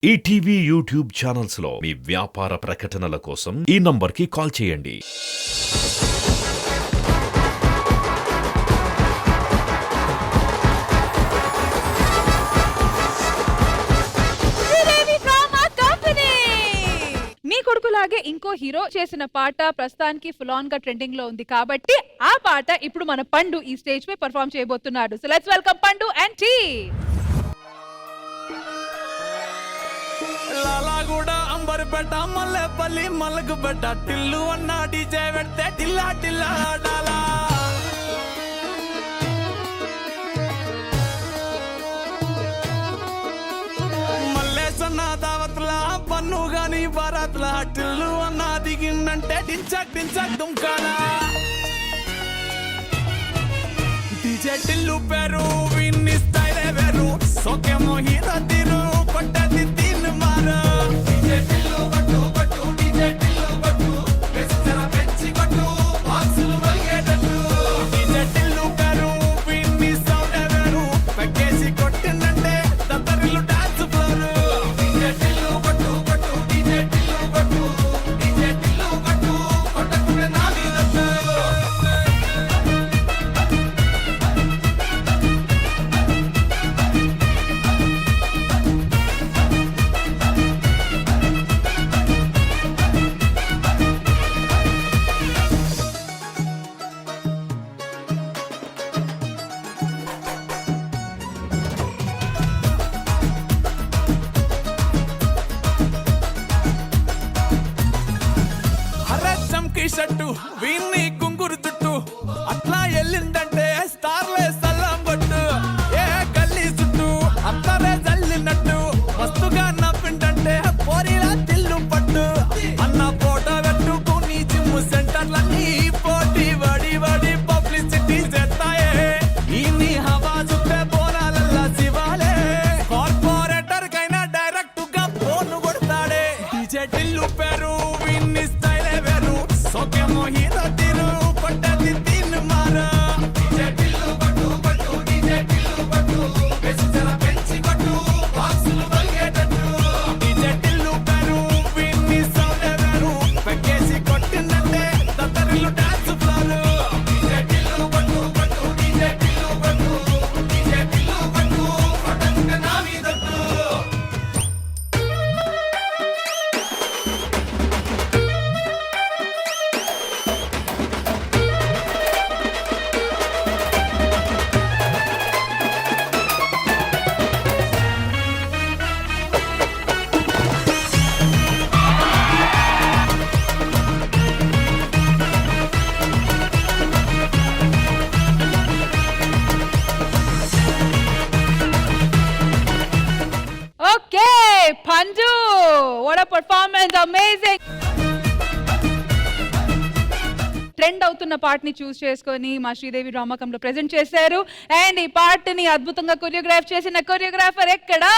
ETV YouTube channels లో మీ వ్యాపార ప్రకటనల కోసం ఈ నంబర్కి కాల్ చేయండి. మీ కొడుకులాగే ఇంకో హీరో చేసిన పాట ప్రస్తుతానికి ఫుల్ ఆన్ గా ట్రెండింగ్ లో ఉంది కాబట్టి ఆ పాట ఇప్పుడు మన పండు ఈ స్టేజ్ పై పర్ఫార్మ్ చేయబోతున్నాడు. సో లెట్స్ వెల్కమ్ పండు అండ్ టీమ్. లాలాగూడ అంబర్పేట మల్లెపల్లి మలకపేట టిల్లు అన్న డీజే పెడితే టిల్లా టిల్లా డాలా మల్లేసన్న దావత్ల పన్ను గాని బారాత్ల టిల్లు అన్న దిగిందంటే టించక్ టించక్ దుంకాలా డీజే టిల్లు పేరు విన్ని స్టైలే వేరు సోకేమో హీరో తీరు కొట్టది తీన్ మారు డీజే టిల్లు కొట్టు కొట్టు డీజే టిల్లు కొట్టు వెచ్చర పెంచి కొట్టు బాక్సులు వలిగేటట్టు డీజే టిల్లు పేరు విన్ని సౌండే వేరు పెక్కేసి కొట్టిందంటే దత్తరిల్లు డాన్స్ ఫ్లోరు డీజే టిల్లు కొట్టు కొట్టు డీజే టిల్లు కొట్టు డీజే టిల్లు కొట్టు కొట్టకునే నా మీదట్టు షట్టు వీన్ని గుంగురు చుట్టూ అట్లా ఎల్లిందంటే స్టార్లే సల్లం కొట్టు ఏ గల్లీ చుట్టూ అత్తరే జల్లినట్టు మస్తుగా నవ్విందంటే పోరిలా తిల్లు పట్టు అన్న ఫోటో పెట్టుకుని జిమ్ సెంటర్లన్నీ పోటీ వడి వడి పబ్లిసిటీ చేస్తాయే ఈ హవా చుట్టే బోనాలల్లా శివాలే కార్పొరేటర్ కైనా డైరెక్ట్ గా ఫోన్ కొడతాడే డీజే టిల్లు పేరు విన్ని స్టైలే వేరు సోకేమో హీరో తీరు కొట్టది తీన్ మారు డీజే టిల్లు కొట్టు కొట్టు డీజే టిల్లు కొట్టు వెచ్చర పెంచి కొట్టు బాక్సులు వలిగేటట్టు డీజే టిల్లు పేరు విన్ని సౌండే వేరు పెక్కేసి కొట్టిందంటే దత్తరిల్లు డాన్స్ ఫ్లోరు డీజే టిల్లు కొట్టు కొట్టు డీజే టిల్లు కొట్టు డీజే టిల్లు కొట్టు కొట్టకుంటే నా మీదట్టు ఓకే పండు, what a performance, amazing. Trend అవుతున్న పాటని చూస్ చేసుకొని మా శ్రీదేవి డ్రామాకంలో ప్రెజెంట్ చేశారు. అండ్ ఈ పాటని అద్భుతంగా కొరియోగ్రాఫ్ చేసిన కొరియోగ్రాఫర్ ఎక్కడా?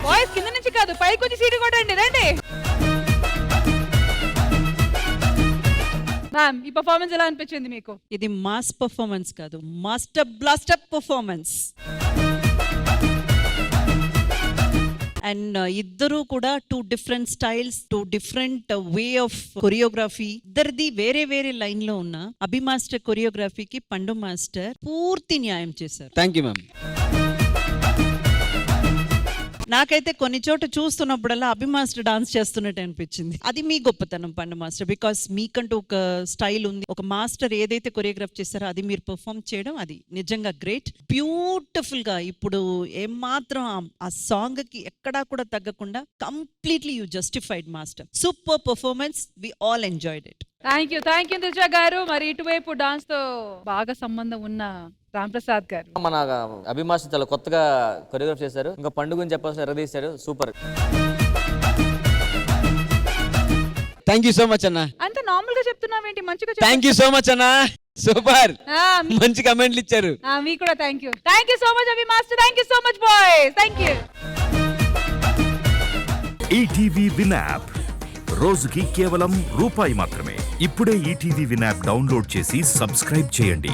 వాయిస్ కింద నుంచి కాదు పైకి వచ్చి సీటు కొట్టండి, రండి. మ్యామ్, ఈ పర్ఫార్మెన్స్ ఎలా అనిపించింది మీకు? ఇది మాస్ పర్ఫార్మెన్స్ కాదు, మాస్టర్ బ్లాస్టర్ పర్ఫార్మెన్స్. అండ్ ఇద్దరు కూడా 2 different styles, 2 different way of choreography. ఇద్దరిది వేరే వేరే లైన్ లో ఉన్న అభి మాస్టర్ కొరియోగ్రఫీకి పండు మాస్టర్ పూర్తి న్యాయం చేశారు. Thank you ma'am. నాకైతే కొన్ని చోట చూస్తున్నప్పుడల్లా అభి మాస్టర్ డాన్స్ చేస్తున్నట్టు అనిపించింది. అది మీ గొప్పతనం పండు మాస్టర్, బికాస్ మీకంటూ ఒక స్టైల్ ఉంది. ఒక మాస్టర్ ఏదైతే కొరియోగ్రాఫ్ చేస్తారో అది మీరు పర్ఫామ్ చేయడం అది నిజంగా గ్రేట్. బ్యూటిఫుల్ గా ఇప్పుడు ఏమాత్రం ఆ సాంగ్ కి ఎక్కడా కూడా తగ్గకుండా completely you justified master. Super performance, we all enjoyed it. Thank you Dilsha గారు. మరి ఇటువైపు డాన్స్ తో బాగా సంబంధం ఉన్న రాంప్రసాద్ గారు. మన అభిమాష చాలా కొత్తగా కొరియోగ్రాఫ్ చేశారు. ఇంకా పండుగ గురించి చెప్పాల్సిన ఎరదీశారు. Super. Thank you so much అన్న. అంత నార్మల్ గా చెప్తున్నావేంటి? మంచిగా థ్యాంక్ యూ సో మచ్ అన్న. సూపర్, మంచి కమెంట్లు ఇచ్చారు. మీకు కూడా thank you so much Abhi master. Thank you so much boys. Thank you. ETV win app రోజుకి కేవలం రూపాయి మాత్రమే. ఇప్పుడే ఈటీవీ విన్ యాప్ డౌన్లోడ్ చేసి సబ్స్క్రైబ్ చేయండి.